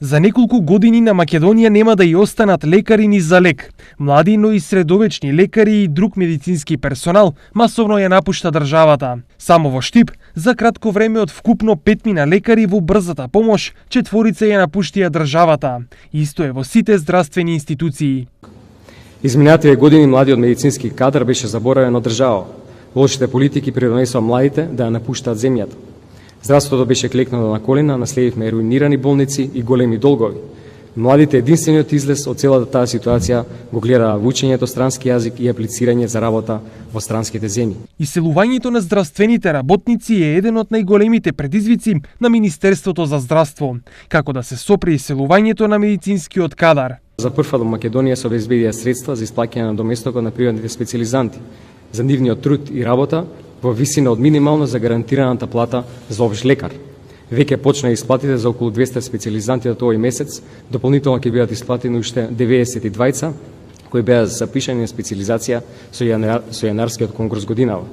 За неколку години на Македонија нема да и останат лекари ни за лек. Млади, но и средовечни лекари и друг медицински персонал масовно ја напушта државата. Само во Штип, за кратко време од вкупно 5 лекари во брзата помош, 4 ја напуштија државата. Исто е во сите здравствени институции. Изминативе години младиот медицински кадар беше заборавен од држава. Лошите политики придонесоа младите да ја напуштаат земјата. Здравството беше клекнало на колена, наследивме руинирани болници и големи долгови. Младите единствениот излез од целата таа ситуација го гледаа учењето странски јазик и аплицирање за работа во странските земји. Иселувањето на здравствените работници е еден од најголемите предизвици на Министерството за здравство, како да се сопре иселувањето на медицинскиот кадар. За прв пат во Македонија се обезбедија средства за исплаќање на доместокот на приватните специјализанти, за нивниот труд и работа во висина од минимално загарантираната плата за општ лекар. Веќе почна исплатите за околу 200 специјализанти од овој месец, дополнително ќе бидат исплатени уште 92 кои беа запишани на специјализација со јанарскиот конкурс годинава.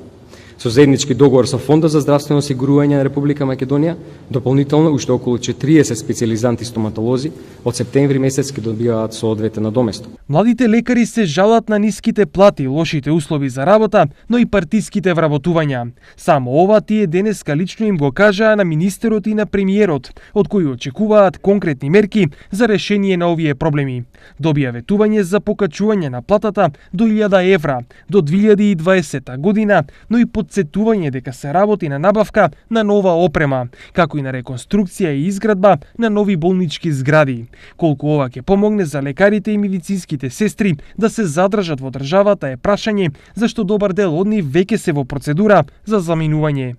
Со заеднички договор со Фондот за здравствено осигурување на Република Македонија, дополнително уште околу 40 специјализанти стоматолози од септември месец ќе добиваат соодветен надоместок. Младите лекари се жалат на ниските плати, лошите услови за работа, но и партиските вработувања. Само ова тие денеска лично им го кажаа на министерот и на премиерот, од кои очекуваат конкретни мерки за решение на овие проблеми. Добија ветување за покачување на платата до 1000 евра до 2020 година, но и подсетување дека се работи на набавка на нова опрема, како и на реконструкција и изградба на нови болнички згради. Колку ова ќе помогне за лекарите и медицинските сестри да се задржат во државата е прашање, зашто добар дел од нив веќе се во процедура за заминување.